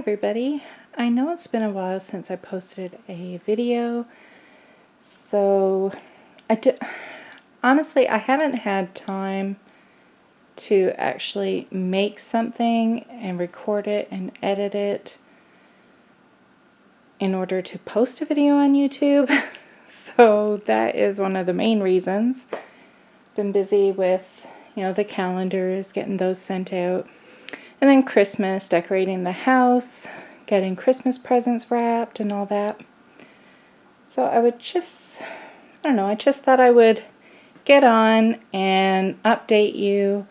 everybody. I know it's been a while since I posted a video, so honestly, I haven't had time to actually make something and record it and edit it in order to post a video on YouTube. So that is one of the main reasons. Been busy with, the calendars, getting those sent out. And then Christmas, decorating the house, getting Christmas presents wrapped and all that. So I just thought I would get on and update you,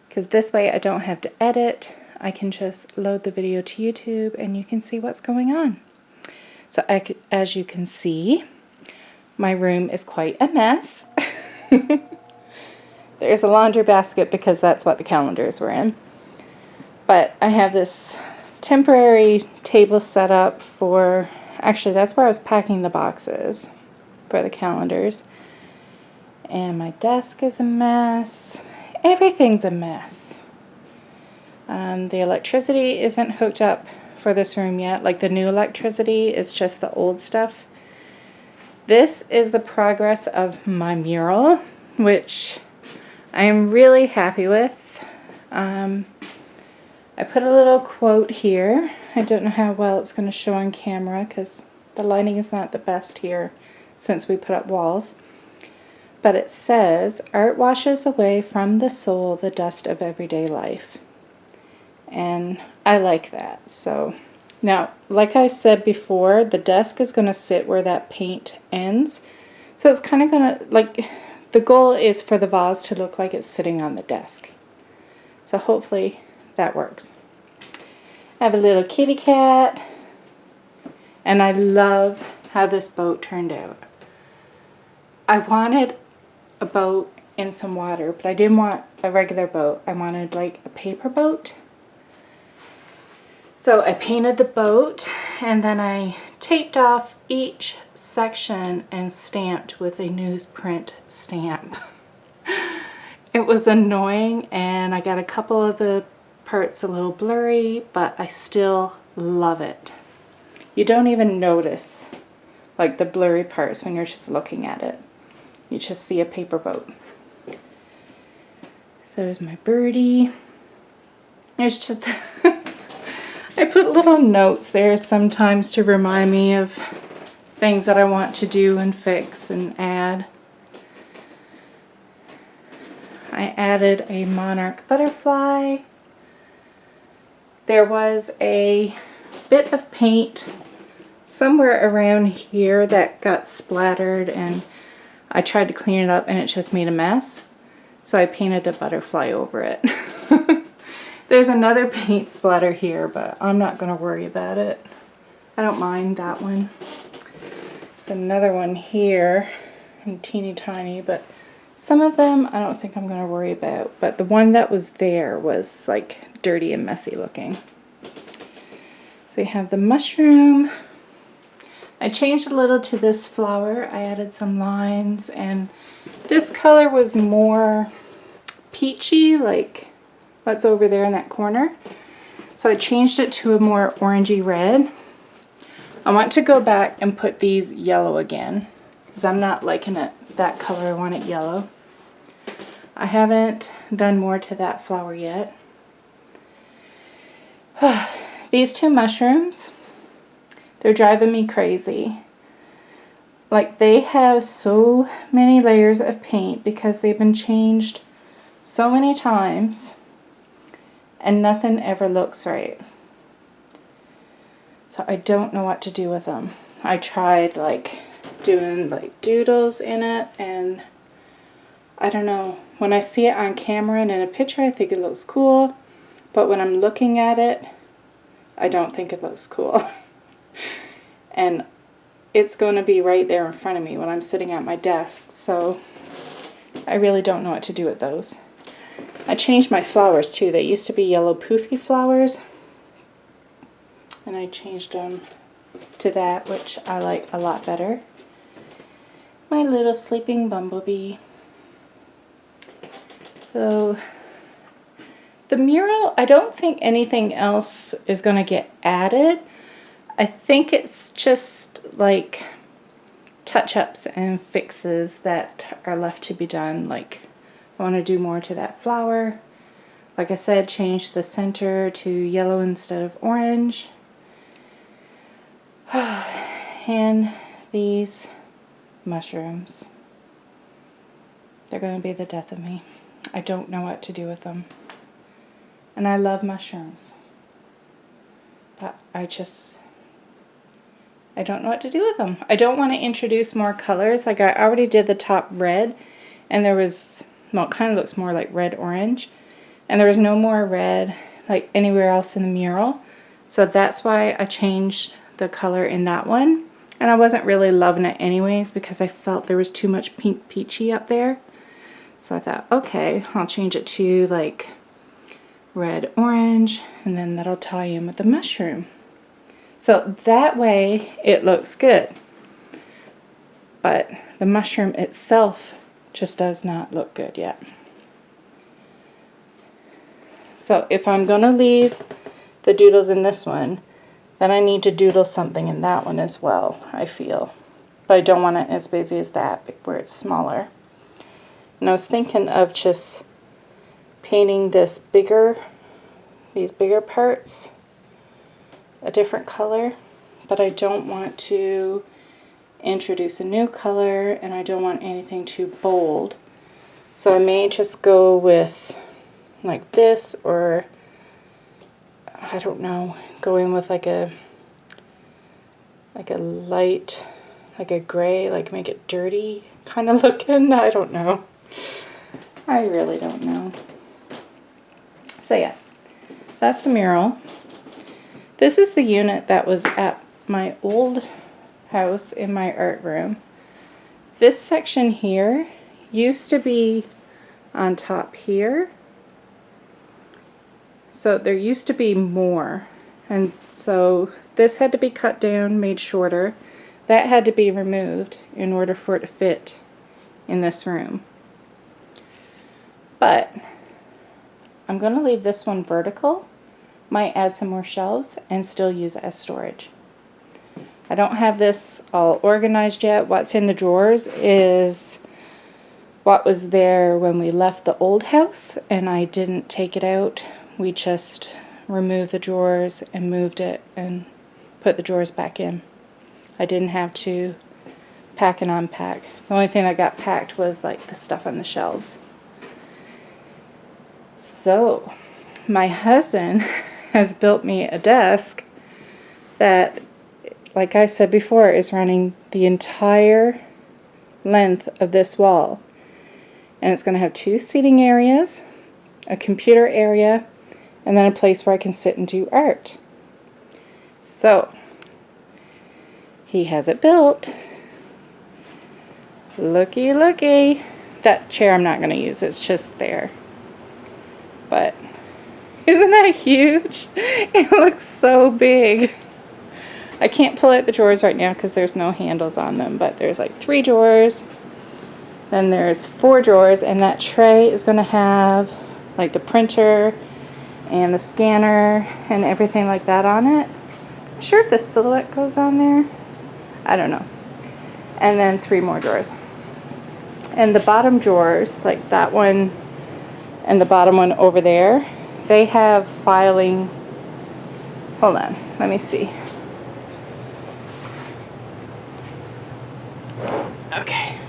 because this way I don't have to edit. I can just load the video to YouTube and you can see what's going on. So as you can see, my room is quite a mess. There's a laundry basket because that's what the calendars were in. But I have this temporary table set up for, actually that's where I was packing the boxes for the calendars. And my desk is a mess. Everything's a mess. The electricity isn't hooked up for this room yet. Like the new electricity is just the old stuff. This is the progress of my mural, which I am really happy with. I put a little quote here. I don't know how well it's going to show on camera because the lighting is not the best here since we put up walls. But it says, "Art washes away from the soul the dust of everyday life." And I like that. So now, like I said before, the desk is going to sit where that paint ends. So it's kind of going to, the goal is for the vase to look like it's sitting on the desk. So hopefully that works. I have a little kitty cat, and I love how this boat turned out. I wanted a boat in some water, but I didn't want a regular boat. I wanted like a paper boat. So I painted the boat, and then I taped off each section and stamped with a newsprint stamp. It was annoying, and I got a couple of the parts a little blurry, but I still love it. You don't even notice like the blurry parts when you're just looking at it. You just see a paper boat. So there's my birdie. There's just I put little notes there sometimes to remind me of things that I want to do and fix and add. I added a monarch butterfly. There was a bit of paint somewhere around here that got splattered, and I tried to clean it up and it just made a mess. So I painted a butterfly over it. There's another paint splatter here, but I'm not going to worry about it. I don't mind that one. There's another one here, and teeny tiny, but some of them I don't think I'm going to worry about. But the one that was there was like dirty and messy looking. So we have the mushroom. I changed a little to this flower. I added some lines, and this color was more peachy, like what's over there in that corner. So I changed it to a more orangey red. I want to go back and put these yellow again, because I'm not liking it that color. I want it yellow. I haven't done more to that flower yet. These two mushrooms, they're driving me crazy. Like, they have so many layers of paint because they've been changed so many times, and nothing ever looks right. So I don't know what to do with them. I tried doing doodles in it, and I don't know. When I see it on camera and in a picture, I think it looks cool, but when I'm looking at it, I don't think it looks cool. And it's going to be right there in front of me when I'm sitting at my desk, so I really don't know what to do with those. I changed my flowers too. They used to be yellow poofy flowers, and I changed them to that, which I like a lot better. My little sleeping bumblebee. So The mural, I don't think anything else is going to get added. I think it's just like touch-ups and fixes that are left to be done. Like I want to do more to that flower. Like I said, change the center to yellow instead of orange. And these mushrooms. They're going to be the death of me. I don't know what to do with them. And I love mushrooms. But I don't know what to do with them. I don't want to introduce more colors. Like I already did the top red. And there was, well, it kind of looks more like red-orange. And there was no more red like anywhere else in the mural. So that's why I changed the color in that one. And I wasn't really loving it anyways because I felt there was too much pink peachy up there. So I thought, okay, I'll change it to like red orange, and then that'll tie in with the mushroom. So that way it looks good. But the mushroom itself just does not look good yet. So if I'm going to leave the doodles in this one, then I need to doodle something in that one as well, I feel. But I don't want it as busy as that, where it's smaller. And I was thinking of just painting these bigger parts a different color, but I don't want to introduce a new color, and I don't want anything too bold. So I may just go with like this, or I don't know, going with like a light, like a gray, like make it dirty kind of looking. I don't know. I really don't know. So yeah, that's the mural. This is the unit that was at my old house in my art room. This section here used to be on top here. So there used to be more. And so this had to be cut down, made shorter. That had to be removed in order for it to fit in this room. But I'm going to leave this one vertical. Might add some more shelves and still use it as storage. I don't have this all organized yet. What's in the drawers is what was there when we left the old house, and I didn't take it out. We just removed the drawers and moved it and put the drawers back in. I didn't have to pack and unpack. The only thing I got packed was like the stuff on the shelves. So my husband has built me a desk that, like I said before, is running the entire length of this wall. And it's going to have 2 seating areas, a computer area, and then a place where I can sit and do art. So he has it built. Looky, looky. That chair I'm not going to use. It's just there. But isn't that huge? It looks so big. I can't pull out the drawers right now because there's no handles on them, but there's like 3 drawers. Then there's 4 drawers, and that tray is going to have like the printer and the scanner and everything like that on it. I'm sure if the silhouette goes on there. I don't know. And then 3 more drawers. And the bottom drawers, like that one and the bottom one over there, they have filing. Hold on, let me see. Okay,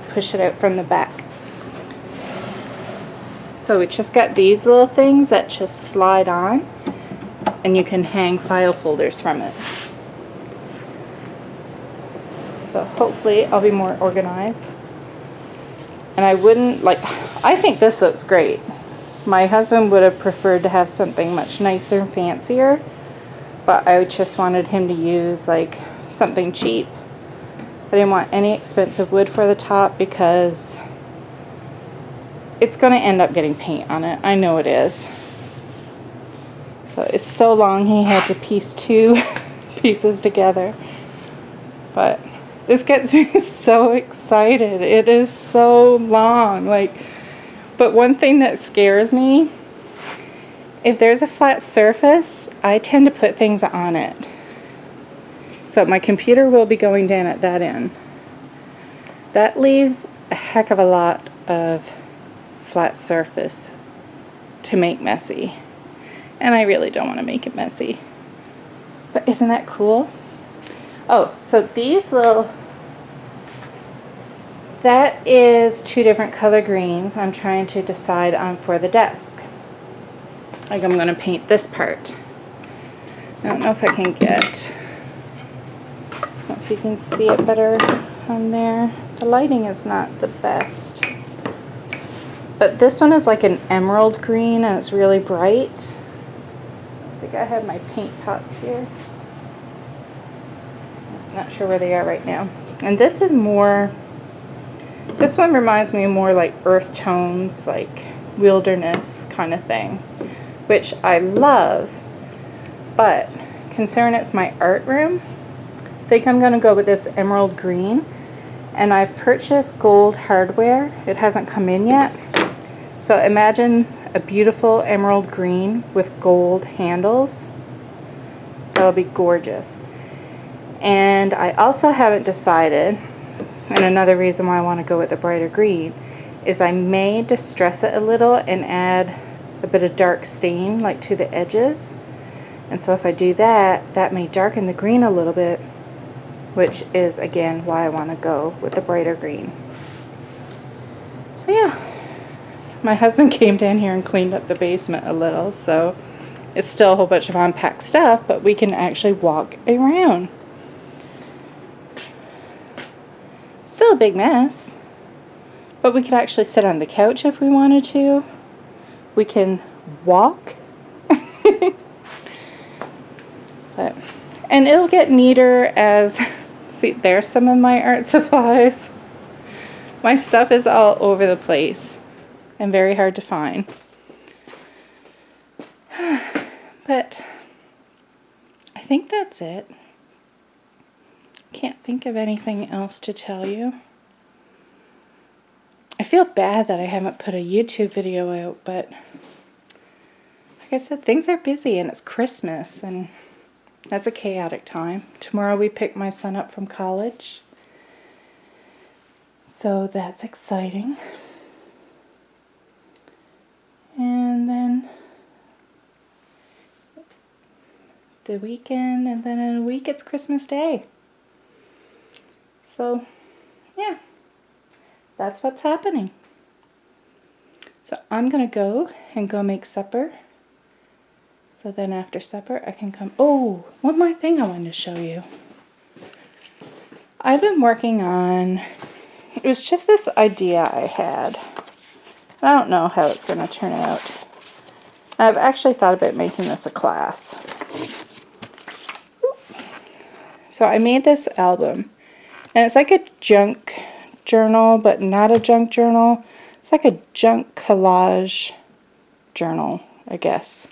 push it out from the back. So we just got these little things that just slide on, and you can hang file folders from it. So hopefully I'll be more organized. And I wouldn't, like, I think this looks great. My husband would have preferred to have something much nicer and fancier, but I just wanted him to use like something cheap. I didn't want any expensive wood for the top because it's going to end up getting paint on it. I know it is. So it's so long he had to piece 2 pieces together. But this gets me so excited. It is so long. Like, but one thing that scares me if there's a flat surface, I tend to put things on it. So my computer will be going down at that end. That leaves a heck of a lot of flat surface to make messy. And I really don't want to make it messy. But isn't that cool? Oh, so these little, that is 2 different color greens I'm trying to decide on for the desk. Like I'm going to paint this part. I don't know if I can get, I don't know if you can see it better on there. The lighting is not the best. But this one is like an emerald green and it's really bright. I think I have my paint pots here. Not sure where they are right now. And this is more, this one reminds me more like earth tones, like wilderness kind of thing, which I love, but considering it's my art room, I think I'm going to go with this emerald green. And I've purchased gold hardware. It hasn't come in yet. So imagine a beautiful emerald green with gold handles. That'll be gorgeous. And I also haven't decided, and another reason why I want to go with the brighter green, is I may distress it a little and add a bit of dark stain like to the edges. And so if I do that, that may darken the green a little bit, which is again why I want to go with the brighter green. So yeah, my husband came down here and cleaned up the basement a little, so it's still a whole bunch of unpacked stuff, but we can actually walk around. Still a big mess, but we could actually sit on the couch if we wanted to. We can walk. And it'll get neater as, see, there's some of my art supplies. My stuff is all over the place and very hard to find. But I think that's it. Can't think of anything else to tell you. I feel bad that I haven't put a YouTube video out, but like I said, things are busy and it's Christmas and that's a chaotic time. Tomorrow we pick my son up from college. So that's exciting. And then the weekend, and then in a week it's Christmas Day. So, yeah, that's what's happening. So I'm going to go make supper. So then after supper I can come. Oh, one more thing I wanted to show you. I've been working on, it was just this idea I had. I don't know how it's going to turn out. I've actually thought about making this a class. So I made this album. And it's like a junk journal, but not a junk journal. It's like a junk collage journal, I guess.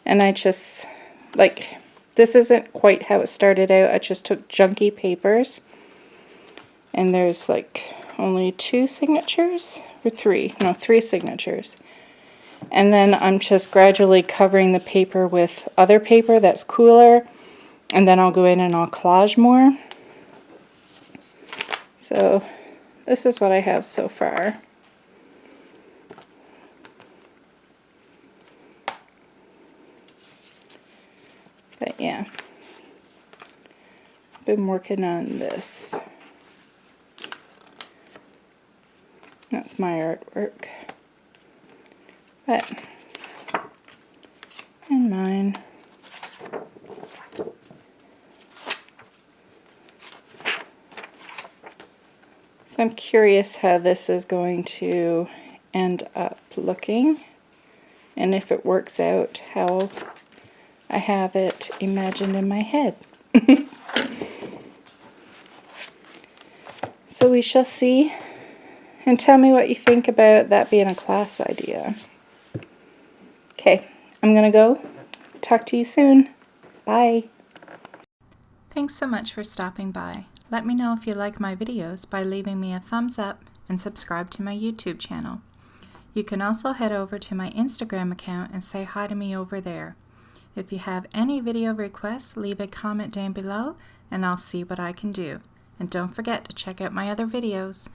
And I just, like, this isn't quite how it started out. I just took junky papers. And there's like only 2 signatures, or 3. No, 3 signatures. And then I'm just gradually covering the paper with other paper that's cooler. And then I'll go in and I'll collage more. So this is what I have so far. But yeah, I've been working on this. That's my artwork. But, and mine. So I'm curious how this is going to end up looking, and if it works out how I have it imagined in my head. So we shall see, and tell me what you think about that being a class idea. Okay, I'm gonna go. Talk to you soon. Bye. Thanks so much for stopping by. Let me know if you like my videos by leaving me a thumbs up and subscribe to my YouTube channel. You can also head over to my Instagram account and say hi to me over there. If you have any video requests, leave a comment down below and I'll see what I can do. And don't forget to check out my other videos.